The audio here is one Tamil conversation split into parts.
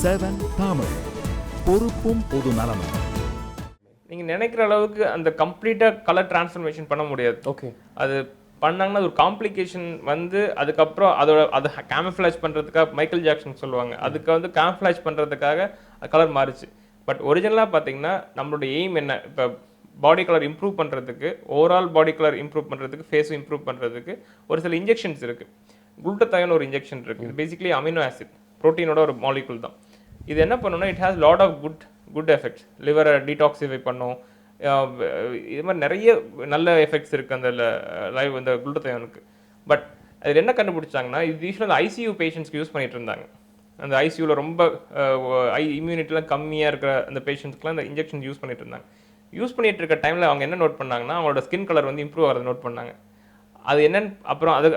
7 தமிழ் பொறுப்பும் பொது நலமும். நீங்கள் நினைக்கிற அளவுக்கு அந்த கம்ப்ளீட்டாக கலர் டிரான்ஸ்ஃபர்மேஷன் பண்ண முடியாது. ஓகே, அது பண்ணாங்கன்னா அது ஒரு காம்ப்ளிகேஷன் வந்து அதுக்கப்புறம் அதை கேமஃப்ளாஜ் பண்ணுறதுக்காக மைக்கேல் ஜாக்சன் சொல்லுவாங்க, அதுக்கு வந்து கேமஃப்ளாஜ் பண்ணுறதுக்காக கலர் மாறிச்சு. பட் ஒரிஜினலாக பார்த்தீங்கன்னா நம்மளோட எய்ம் என்ன, இப்போ பாடி கலர் இம்ப்ரூவ் பண்ணுறதுக்கு, ஓவரால் பாடி கலர் இம்ப்ரூவ் பண்ணுறதுக்கு, ஃபேஸும் இம்ப்ரூவ் பண்ணுறதுக்கு ஒரு சில இன்ஜெக்ஷன்ஸ் இருக்குது. குளுட்டத்தாயோன் ஒரு இன்ஜெக்ஷன் இருக்குது. இது பேசிக்கலி அமினோ ஆசிட் ப்ரோட்டீனோட ஒரு மாலிகுல் தான். இது என்ன பண்ணுன்னா it has lot of good effects. லிவரை டீடாக்சிஃபை பண்ணும். இது மாதிரி நிறைய நல்ல எஃபெக்ட்ஸ் இருக்குது அந்த இந்த குளுட்டத்தாயோனுக்கு. பட் அதில் என்ன கண்டுபிடிச்சாங்கன்னா இது யூஸ்வலாக அந்த ஐசியூ பேஷண்ட்ஸ்க்கு யூஸ் பண்ணிட்டு இருந்தாங்க. அந்த ஐசியூவில் ரொம்ப இம்யூனிட்டிலாம் கம்மியாக இருக்கிற அந்த பேஷண்ட்ஸ்க்குலாம் அந்த இன்ஜெக்ஷன் யூஸ் பண்ணிட்டு இருந்தாங்க. யூஸ் பண்ணிட்டு இருக்க டைமில் அவங்க என்ன நோட் பண்ணாங்கன்னா அவங்களோட ஸ்கின் கலர் வந்து இம்ப்ரூவ் ஆகிறத நோட் பண்ணாங்க. அது என்னன்னு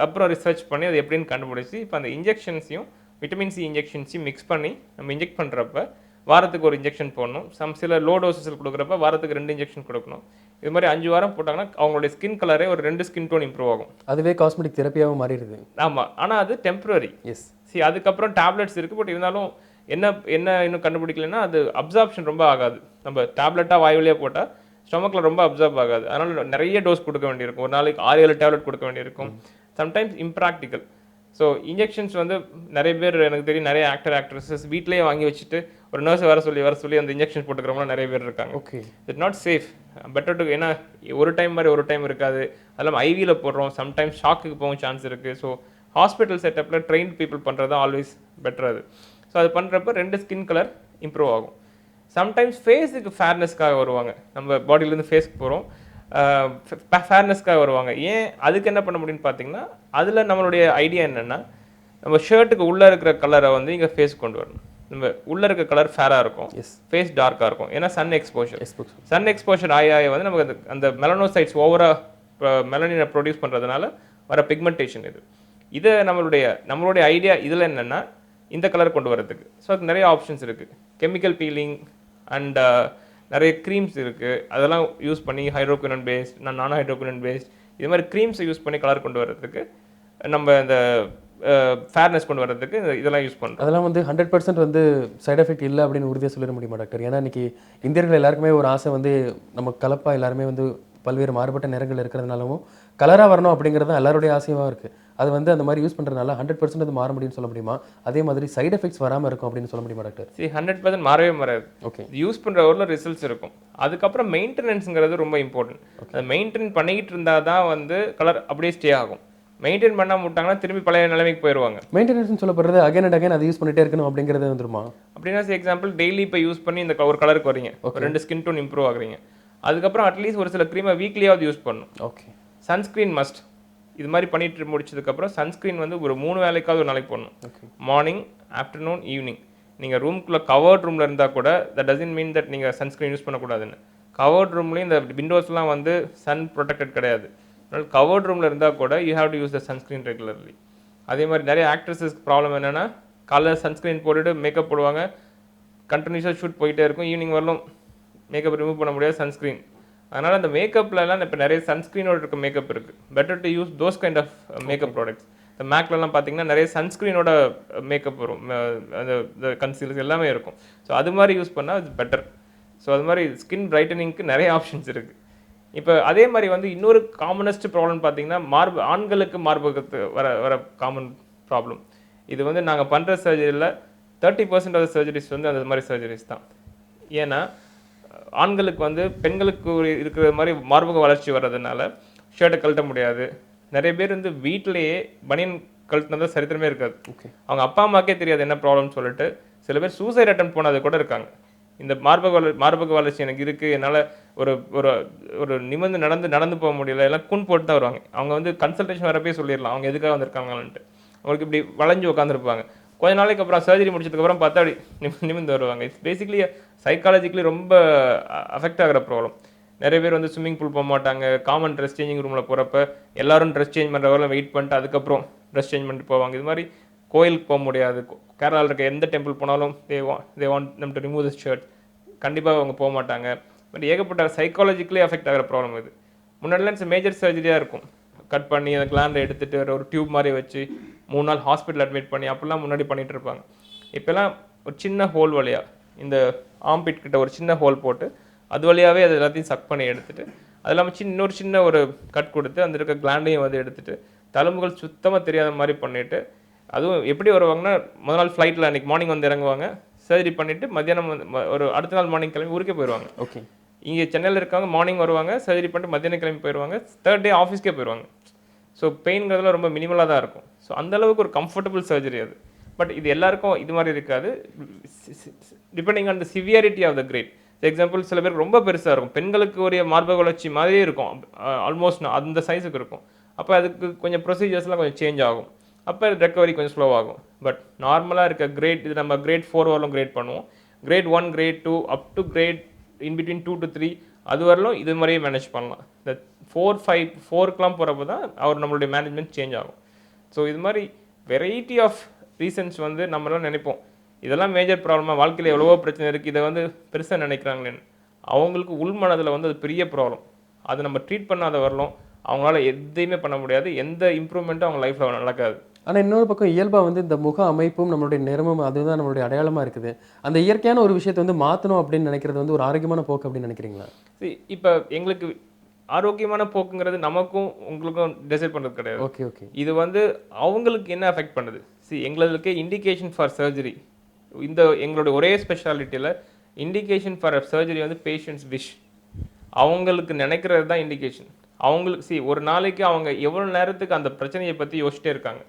அப்புறம் ரிசர்ச் பண்ணி அது எப்படின்னு கண்டுபிடிச்சி இப்போ அந்த இன்ஜெக்ஷன்ஸையும் விட்டமின் சி இன்ஜெக்ஷன்ஸையும் மிக்ஸ் பண்ணி நம்ம இன்ஜெக்ட் பண்ணுறப்ப வாரத்துக்கு ஒரு இன்ஜெக்ஷன் போடணும். சில லோ டோசஸில் கொடுக்குறப்ப வாரத்துக்கு 2 இன்ஜெக்ஷன் கொடுக்கணும். இது மாதிரி 5 வாரம் போட்டாங்கன்னா அவங்களுடைய ஸ்கின் கலரே ஒரு 2 ஸ்கின் டோன் இம்ப்ரூவ் ஆகும். அதுவே காஸ்மெட்டிக் தெரப்பியாகவும் மாறிடுது. ஆமாம், ஆனால் அது டெம்பரரி. எஸ், அதுக்கப்புறம் டேப்லெட்ஸ் இருக்குது. பட் இருந்தாலும் என்ன இன்னும் கண்டுபிடிக்கலன்னா அது அப்சார்ப்ஷன் ரொம்ப ஆகாது. நம்ம டேப்லெட்டாக வாயுவிலே போட்டால் ஸ்டொமக்கில் ரொம்ப அப்சார்ப் ஆகாது. அதனால் நிறைய டோஸ் கொடுக்க வேண்டியிருக்கும். ஒரு நாளைக்கு 6-7 டேப்லெட் கொடுக்க வேண்டியிருக்கும். Sometimes impractical. ஸோ இன்ஜெக்ஷன்ஸ் வந்து நிறைய பேர் எனக்கு தெரியும், நிறைய ஆக்ட்ரஸஸ் வீட்டிலேயே வாங்கி வச்சுட்டு ஒரு நர்ஸை வர சொல்லி அந்த இன்ஜெக்ஷன் போட்டுக்கிறவங்களாம் நிறைய பேர் இருக்காங்க. Okay, it's not safe. Better to, ஏன்னா ஒரு டைம் மாதிரி ஒரு டைம் இருக்காது. அதெல்லாம் ஐவியில் போடுறோம். சம்டைம்ஸ் ஷாக்குக்கு போக சான்ஸ் இருக்குது. ஸோ ஹாஸ்பிட்டல் செட்டப்பில் ட்ரெயின்ட் பீப்புள் பண்ணுறது தான் ஆல்வேஸ் பெட்டர் அது. ஸோ அது பண்ணுறப்ப 2 ஸ்கின் கலர் இம்ப்ரூவ் ஆகும். சம்டைம்ஸ் ஃபேஸுக்கு ஃபேர்னஸ்க்காக வருவாங்க. நம்ம பாடியிலேருந்து ஃபேஸ்க்கு போகிறோம், ஃபேர்னஸ்க்காக வருவாங்க. ஏன் அதுக்கு என்ன பண்ண முடியும்னு பார்த்தீங்கன்னா அதில் நம்மளுடைய ஐடியா என்னென்னா நம்ம ஷர்ட்டுக்கு உள்ளே இருக்கிற கலரை வந்து இங்கே ஃபேஸ் கொண்டு வரணும். நம்ம உள்ளே இருக்க கலர் ஃபேராக இருக்கும், ஃபேஸ் டார்க்காக இருக்கும். ஏன்னா சன் எக்ஸ்போஷர் ஆகி வந்து நமக்கு அந்த மெலனோசைட்ஸ் ஓவராக மெலனினை ப்ரொடியூஸ் பண்ணுறதுனால வர பிக்மெண்டேஷன் இதை நம்மளுடைய ஐடியா இதில் என்னென்னா இந்த கலர் கொண்டு வரதுக்கு. ஸோ அதுக்கு நிறைய ஆப்ஷன்ஸ் இருக்குது. கெமிக்கல் பீலிங் அண்ட் நிறைய க்ரீம்ஸ் இருக்குது. அதெல்லாம் யூஸ் பண்ணி ஹைட்ரோகுயினன் பேஸ்ட், நான் ஹைட்ரோகுயினன் பேஸ்ட், இது மாதிரி க்ரீம்ஸை யூஸ் பண்ணி கலர் கொண்டு வரதுக்கு, நம்ம இந்த ஃபேர்னஸ் கொண்டு வரதுக்கு இதெல்லாம் யூஸ் பண்ணுறோம். அதெல்லாம் வந்து 100% வந்து சைட் எஃபெக்ட் இல்லை அப்படின்னு உறுதியாக சொல்லிட முடியுமா டாக்டர்? ஏன்னா இன்னைக்கு இந்தியர்கள் எல்லாருக்குமே ஒரு ஆசை வந்து நம்ம கலப்பாக எல்லாருமே வந்து பல்வேறு மாறுபட்ட நிறங்கள் இருக்கிறதுனாலும் கலராக வரணும் அப்படிங்கிறது தான் எல்லாருடைய ஆசையாக இருக்குது. அது வந்து அந்த மாதிரி யூஸ் பண்ணுறதுனால 100% அது மாற முடியும்னு சொல்ல முடியுமா? அதே மாதிரி சைட் எஃபெக்ட்ஸ் வராமல் இருக்கும் அப்படின்னு சொல்ல முடியுமா டாக்டர்? 100% மாறவே மாறாது. ஓகே, யூஸ் பண்ணுற ஒரு ரிசல்ட்ஸ் இருக்கும். அதுக்கப்புறம் மெயின்டெனன்ஸுங்கிறது ரொம்ப இம்பார்ட்டன்ட். அதை மெயின்டைன் பண்ணிக்கிட்டு இருந்தால் தான் வந்து கலர் அப்படியே ஸ்டே ஆகும். மெயின்டைன் பண்ணாம விட்டாங்கன்னா திரும்பி பழைய நிலைமைக்கு போயிடுவாங்க. மெயின்டெனன்ஸ் சொல்லப்படுறது அகைன் அண்ட் அகைன் அதை யூஸ் பண்ணிட்டே இருக்கணும் அப்படிங்கிறது வந்துருமா? அப்படின்னா எக்ஸாம்பிள் டெய்லி இப்போ யூஸ் பண்ணி இந்த ஒரு கலருக்கு வரீங்க, 2 ஸ்கின் டோன் இம்ப்ரூவ் ஆகுறீங்க. அதுக்கப்புறம் அட்லீஸ்ட் ஒரு சில க்ரீமை வீக்லியாவது யூஸ் பண்ணணும். Okay, sunscreen must. இது மாதிரி பண்ணிட்டு முடிச்சதுக்கப்புறம் சன்ஸ்க்ரீன் வந்து ஒரு 3 வேலைக்காவது ஒரு நாளைக்கு போடணும். Morning, afternoon, evening. நீங்கள் ரூம்குள்ளே கவர்ட் ரூமில் இருந்தால் கூட தட் டசன்ட் மீன் தட் நீங்கள் சன்ஸ்க்ரீன் யூஸ் பண்ணக்கூடாதுன்னு. கவர்ட் ரூம்லேயும் இந்த விண்டோஸ்லாம் வந்து சன் ப்ரொடெக்டட் கிடையாது. அதனால் கவர்ட் ரூமில் இருந்தால் கூட you have to use the sunscreen regularly. அதே மாதிரி நிறைய ஆக்ட்ரஸஸ்க்கு ப்ராப்ளம் என்னென்னா காலைல சன்ஸ்க்ரீன் போட்டுட்டு மேக்கப் போடுவாங்க, கண்டினியூஸாக ஷூட் போயிட்டே இருக்கும், ஈவினிங் வரலும் மேக்கப் ரிமூவ் பண்ண முடியாது சன்ஸ்க்ரீன். அதனால் அந்த மேக்கப்லலாம் இப்போ நிறைய சன்ஸ்க்ரீனோட இருக்க மேக்கப் இருக்குது. Better to use those kind of makeup products. இந்த மேக்லலாம் பார்த்தீங்கன்னா நிறைய சன்ஸ்க்ரீனோட மேக்கப் வரும், அந்த கன்சீலர்ஸ் எல்லாமே இருக்கும். ஸோ அது மாதிரி யூஸ் பண்ணால் அது பெட்டர். ஸோ அது மாதிரி ஸ்கின் பிரைட்டனிங்க்கு நிறைய ஆப்ஷன்ஸ் இருக்குது. இப்போ அதே மாதிரி வந்து இன்னொரு காமனஸ்ட் ப்ராப்ளம் பார்த்தீங்கன்னா ஆண்களுக்கு மார்பகத்து வர காமன் ப்ராப்ளம். இது வந்து நாங்கள் பண்ணுற சர்ஜரியில் 30% ஆஃப் சர்ஜரிஸ் வந்து அந்த மாதிரி சர்ஜரிஸ் தான். ஏன்னா ஆண்களுக்கு வந்து பெண்களுக்கு இருக்கிற மாதிரி மார்பக வளர்ச்சி வர்றதுனால ஷர்ட்டை கழட்ட முடியாது. நிறைய பேர் வந்து வீட்டிலேயே பனியன் கழட்டினதா சரித்திரமே இருக்காது. அவங்க அப்பா அம்மாக்கே தெரியாது என்ன ப்ராப்ளம்னு சொல்லிட்டு சில பேர் சூசைட் அட்டெம்ப்ட் போனது கூட இருக்காங்க. இந்த மார்பக வளர்ச்சி எனக்கு இருக்குது, என்னால் ஒரு ஒரு நிமிர்ந்து நடந்து போக முடியல, எல்லாம் கூன் போட்டு தான் வருவாங்க. அவங்க வந்து கன்சல்டேஷன் வரப்பே சொல்லிடலாம் அவங்க எதுக்காக வந்திருக்காங்கன்ட்டு. அவங்களுக்கு இப்படி வளைஞ்சு உட்காந்துருப்பாங்க. கொஞ்ச நாளைக்கு அப்புறம் சர்ஜரி முடிச்சதுக்கப்புறம் பார்த்தா அப்படி நிமிர்ந்து வருவாங்க. இட்ஸ் பேசிக்லி சைக்காலஜிக்கலி ரொம்ப அஃபெக்ட் ஆகிற ப்ராப்ளம். நிறைய பேர் வந்து ஸ்விம்மிங் பூல் போக மாட்டாங்க. காமன் ட்ரெஸ் சேஞ்சிங் ரூமில் போகிறப்ப எல்லாரும் ட்ரெஸ் சேஞ்ச் பண்ணுறவரை வெயிட் பண்ணிட்டு அதுக்கப்புறம் ட்ரெஸ் சேஞ்ச் பண்ணிட்டு போவாங்க. இது மாதிரி கோயிலுக்கு போக முடியாது. கேரளாவில் இருக்க எந்த டெம்பிள் போனாலும் they want them to remove this shirt. கண்டிப்பாக அவங்க போக மாட்டாங்க. பட் ஏகப்பட்ட சைக்காலஜிக்கலி அஃபெக்ட் ஆகிற ப்ராப்ளம் இது. முன்னாடிலாம் மேஜர் சர்ஜரியாக இருக்கும். கட் பண்ணி அந்த கிளாண்டை எடுத்துகிட்டு ஒரு டியூப் மாதிரி வச்சு 3 நாள் ஹாஸ்பிட்டல் அட்மிட் பண்ணி அப்படிலாம் முன்னாடி பண்ணிகிட்டு இருப்பாங்க. இப்போலாம் ஒரு சின்ன ஹோல் வழியாக இந்த ஆம்பிட் கிட்ட ஒரு சின்ன ஹோல் போட்டு அது வழியாகவே அது எல்லாத்தையும் சக் பண்ணி எடுத்துட்டு அது இல்லாமல் இன்னொரு சின்ன ஒரு கட் கொடுத்து அந்த இருக்க கிளாண்டையும் வந்து எடுத்துட்டு தழும்புகள் சுத்தமாக தெரியாத மாதிரி பண்ணிவிட்டு அதுவும் எப்படி வருவாங்கன்னா முதல் நாள் ஃப்ளைட்டில் அன்றைக்கி மார்னிங் வந்து இறங்குவாங்க சர்ஜரி பண்ணிவிட்டு மத்தியானம் ஒரு அடுத்த நாள் மார்னிங் கிளம்பி ஊருக்கே போயிடுவாங்க. ஓகே. இங்கே சென்னையில் இருக்கவங்க மார்னிங் வருவாங்க சர்ஜரி பண்ணிட்டு மத்தியானம் கிளம்பி போயிடுவாங்க, தேர்ட் டே ஆஃபீஸ்க்கே போயிடுவாங்க. ஸோ பெயின்ங்கிறதுல ரொம்ப மினிமலாக தான் இருக்கும். ஸோ அந்தளவுக்கு ஒரு கம்ஃபர்டபுள் சர்ஜரி அது. பட் இது எல்லாருக்கும் இது மாதிரி இருக்காது, depending on the severity of the grade. Example சில பேருக்கு ரொம்ப பெருசாக இருக்கும், பெண்களுக்கு ஒரு மார்பக வளர்ச்சி மாதிரியே இருக்கும், ஆல்மோஸ்ட் அந்த சைஸுக்கு இருக்கும். அப்போ அதுக்கு கொஞ்சம் ப்ரொசீஜர்ஸ்லாம் கொஞ்சம் சேஞ்ச் ஆகும், அப்போ ரெக்கவரி கொஞ்சம் ஸ்லோ ஆகும். பட் நார்மலாக இருக்க கிரேட் இது நம்ம கிரேட் 4 வரலும் கிரேட் பண்ணுவோம், grade 1 grade 2 up to grade in between 2 to 3 அது வரலும் இது மாதிரியே மேனேஜ் பண்ணலாம். இந்த 4-5-4க்கெலாம் போகிறப்ப தான் நம்மளுடைய மேனேஜ்மெண்ட் சேஞ்ச் ஆகும். ஸோ இது மாதிரி வெரைட்டி ஆஃப் ரீசன்ஸ் வந்து நம்மளாம் நினைப்போம் இதெல்லாம் மேஜர் ப்ராப்ளமாக, வாழ்க்கையில் எவ்வளவோ பிரச்சனை இருக்குது, இதை வந்து பெருசாக நினைக்கிறாங்களேன்னு. அவங்களுக்கு உள்மனதில் வந்து அது பெரிய ப்ராப்ளம். அது நம்ம ட்ரீட் பண்ணாத வரலும் அவங்களால எதையுமே பண்ண முடியாது, எந்த இம்ப்ரூவ்மெண்ட்டும் அவங்க லைஃப்பில் நடக்காது. ஆனால் இன்னொரு பக்கம் இயல்பாக வந்து இந்த முக அமைப்பும் நம்மளுடைய நிறமும் அதுதான் நம்மளுடைய அடையாளமாக இருக்குது. அந்த இயற்கையான ஒரு விஷயத்தை வந்து மாற்றணும் அப்படின்னு நினைக்கிறது வந்து ஒரு ஆரோக்கியமான போக்கு அப்படின்னு நினைக்கிறீங்களா? இப்போ எங்களுக்கு ஆரோக்கியமான போக்குங்கிறது நமக்கும் உங்களுக்கும் டிசைட் பண்ணுறது கிடையாது. Okay okay. இது வந்து அவங்களுக்கு என்ன அஃபெக்ட் பண்ணுது. எங்களுக்கு இண்டிகேஷன் ஃபார் சர்ஜரி, இந்த எங்களுடைய ஒரே ஸ்பெஷாலிட்டியில் இண்டிகேஷன் ஃபார் சர்ஜரி வந்து பேஷண்ட்ஸ் விஷ். அவங்களுக்கு நினைக்கிறது தான் இண்டிகேஷன். அவங்களுக்கு ஒரு நாளைக்கு அவங்க எவ்வளோ நேரத்துக்கு அந்த பிரச்சனையை பற்றி யோசிச்சிட்டே இருக்காங்க.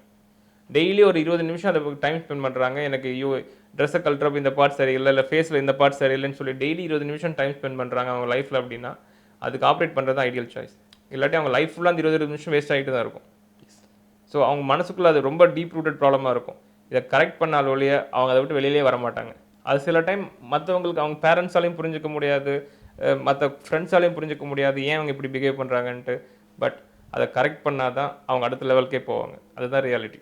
டெய்லி ஒரு 20 நிமிஷம் அதை டைம் ஸ்பெண்ட் பண்ணுறாங்க. எனக்கு ட்ரெஸ்ஸை கல்ட்டுறப்ப இந்த பார்ட் சரியில்லை, இல்லை ஃபேஸில் இந்த பார்ட் சரியில்லைன்னு சொல்லி டெய்லி 20 நிமிஷம் டைம் ஸ்பெண்ட் பண்ணுறாங்க அவங்க லைஃப்பில். அப்படின்னா அதுக்கு ஆப்ரேட் பண்ணுறது தான் ஐடியல் சாய்ஸ். இல்லாட்டி அவங்க லைஃப் ஃபுல்லாக அந்த 20 நிமிஷம் வேஸ்ட் ஆகிட்டு தான் இருக்கும். ஸோ அவங்க மனசுக்குள்ளே அது ரொம்ப டீப் ரூட்டட் ப்ராப்ளமாக இருக்கும். இதை கரெக்ட் பண்ணால் ஒழிய அவங்க அதை விட்டு வெளியிலே வர மாட்டாங்க. அது சில டைம் மற்றவங்களுக்கு அவங்க பேரண்ட்ஸாலையும் புரிஞ்சிக்க முடியாது, மற்ற ஃப்ரெண்ட்ஸாலையும் புரிஞ்சிக்க முடியாது ஏன் அவங்க இப்படி பிஹேவ் பண்ணுறாங்கன்ட்டு. பட் அதை கரெக்ட் பண்ணால் தான் அவங்க அடுத்த லெவலுக்கே போவாங்க. அதுதான் ரியாலிட்டி.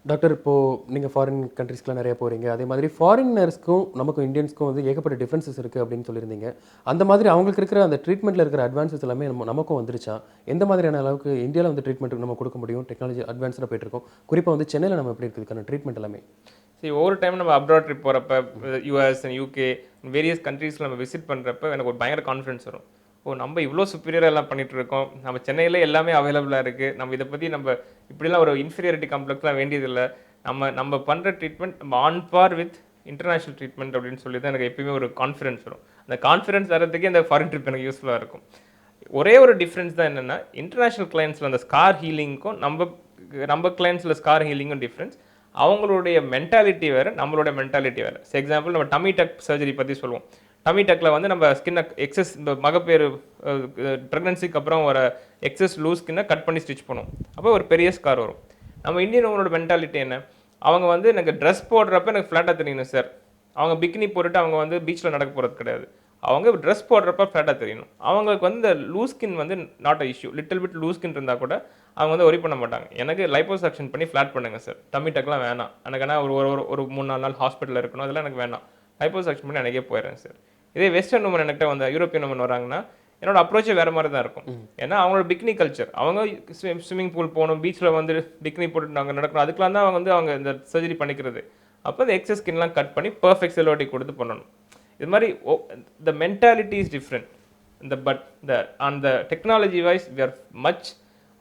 டாக்டர், இப்போது நீங்கள் ஃபாரின் கண்ட்ரீஸ்க்குலாம் நிறைய போகிறீங்க, அதே மாதிரி ஃபாரினர்ஸ்க்கும் நமக்கும் இந்தியன்ஸ்க்கும் வந்து ஏகப்பட்ட டிஃப்ரென்சஸ் இருக்குது அப்படின்னு சொல்லியிருந்தீங்க. அந்த மாதிரி அவங்களுக்கு இருக்கிற அந்த ட்ரீட்மெண்ட்டில் இருக்கிற அட்வான்சஸ் எல்லாமே நமக்கும் வந்துருச்சா? எந்த மாதிரியான அளவுக்கு இந்தியாவில் வந்து ட்ரீட்மெண்ட் நம்ம கொடுக்க முடியும்? டெக்னாலஜி அட்வான்ஸாக போயிட்டுருக்கோம், குறிப்பாக வந்து சென்னையில் நம்ம எப்படி இருக்குதுக்கான ட்ரீட்மெண்ட் எல்லாமே? ஒவ்வொரு டைம் நம்ம அப்ராட் ட்ரிப் போகிறப்ப US and UK வேரியஸ் கண்ட்ரீஸில் நம்ம விசிட் பண்ணுறப்ப எனக்கு ஒரு பயங்கர கான்ஃபிடன்ஸ் வரும். நம்ம இவ்வளோ சுப்பீரியராக எல்லாம் பண்ணிகிட்டு இருக்கோம், நம்ம சென்னையில் எல்லாமே அவைலபிளாக இருக்குது, நம்ம இதை பற்றி நம்ம இப்படிலாம் ஒரு இன்ஃபீரியாரிட்டி காம்ப்ளெக்ஸ்லாம் வேண்டியதில்லை, நம்ம பண்ணுற ட்ரீட்மெண்ட் நம்ம on par with international treatment அப்படின்னு சொல்லி தான் எனக்கு எப்பயுமே ஒரு கான்ஃபிடன்ஸ் வரும். அந்த கான்ஃபிடன்ஸ் வரதுக்கே இந்த ஃபாரின் ட்ரிப் எனக்கு யூஸ்ஃபுல்லாக இருக்கும். ஒரே ஒரு டிஃப்ரென்ஸ் தான் என்னென்னா, இன்டர்நேஷ்னல் கிளைண்ட்ஸில் அந்த ஸ்கார் ஹீலிங்க்கும் நம்ம கிளைண்ட்ஸில் ஸ்கார் ஹீலிங்கும் டிஃப்ரென்ஸ். அவங்களுடைய மென்டாலிட்டி வேறு, நம்மளோட மென்டாலிட்டி வேறு. எக்ஸாம்பிள் நம்ம டமி டக் சர்ஜரி பற்றி சொல்லுவோம். டமி டக்கில் வந்து நம்ம ஸ்கின்னை எக்ஸஸ் இந்த மகப்பேறு ப்ரெக்னன்சிக்கு அப்புறம் வர எக்ஸஸ் லூஸ் ஸ்கின்னை கட் பண்ணி ஸ்டிச் பண்ணுவோம், அப்போ ஒரு பெரிய ஸ்கார் வரும். நம்ம இந்தியனவங்களோட மென்டாலிட்டி என்ன, அவங்க வந்து எனக்கு ட்ரெஸ் போடுறப்ப எனக்கு ஃப்ளாட்டாக தெரியணும் சார். அவங்க பிக்னி போட்டுட்டு அவங்க வந்து பீச்சில் நடக்க போகிறது கிடையாது, அவங்க ட்ரெஸ் போடுறப்ப ஃப்ளாட்டாக தெரியணும். அவங்களுக்கு வந்து இந்த லூஸ் ஸ்கின் வந்து not a issue, little bit loose skin இருந்தால் கூட அவங்க வந்து ஒரி பண்ண மாட்டாங்க. எனக்கு லைப்போசக்ஷன் பண்ணி ஃப்ளாட் பண்ணுங்கள் சார், டம்மி டக்லாம் வேணாம், எனக்கு ஆனால் ஒரு 3-4 நாள் ஹாஸ்பிட்டலில் இருக்கணும், அதெல்லாம் எனக்கு வேணாம், லைப்போசக்ஷன் பண்ணி எனக்கே போயிடுறேன் சார். இதே வெஸ்டர்ன் உமன் என்கிட்ட வந்து யூரோப்பியன் உமன் வராங்கன்னா என்னோட அப்ரோச்சே வேறு மாதிரி தான் இருக்கும். ஏன்னா அவங்களோட பிக்னி கல்ச்சர், அவங்க ஸ்விம்மிங் பூல் போகணும், பீச்சில் வந்து பிக்னி போட்டு நாங்கள் நடக்கணும், அதுக்கெலாம் தான் வந்து அவங்க இந்த சர்ஜரி பண்ணிக்கிறது. அப்போ இந்த எக்ஸஸ் ஸ்கின்லாம் கட் பண்ணி பர்ஃபெக்ட் செலோட்டி கொடுத்து பண்ணணும். இது மாதிரி the mentality is different. But on the technology wise we are much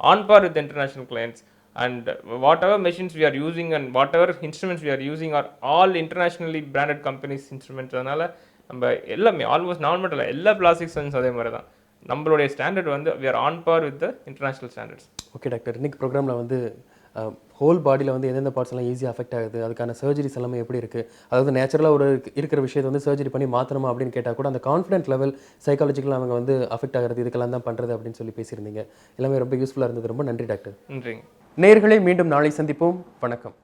on par with the international clients, and whatever machines we are using and whatever instruments we are using are all internationally branded companies instruments. அதனால நம்ம எல்லாமே ஆல்மோஸ்ட் நார்மல் எல்லா பிளாஸ்டிக் சர்ஜன்ஸ் அதே மாதிரி தான். நம்மளுடைய ஸ்டாண்டர்ட் வந்து we are on par with the international standards. Okay doctor, இன்னைக்கு ப்ரோக்ராமில் வந்து ஹோல் பாடியில் வந்து எந்தெந்த பார்ட்ஸ் எல்லாம் ஈஸியாக அஃபெக்ட் ஆகுது, அதுக்கான சர்ஜரிஸ் எல்லாமே எப்படி இருக்குது, அதாவது நேச்சுரலாக ஒரு இருக்கிற விஷயத்தை வந்து சர்ஜரி பண்ணி மாற்றணுமா அப்படின்னு கேட்டால் கூட அந்த கான்ஃபிடென்ட் லெவல் சைக்காலஜிக்கலாக அவங்க வந்து அஃபெக்ட் ஆகிறது இதுக்கெல்லாம் தான் பண்ணுறது அப்படின்னு சொல்லி பேசியிருந்தீங்க. எல்லாமே ரொம்ப யூஸ்ஃபுல்லாக இருந்தது. ரொம்ப நன்றி டாக்டர். நன்றிங்க. நேயர்களை மீண்டும் நாளை சந்திப்போம். வணக்கம்.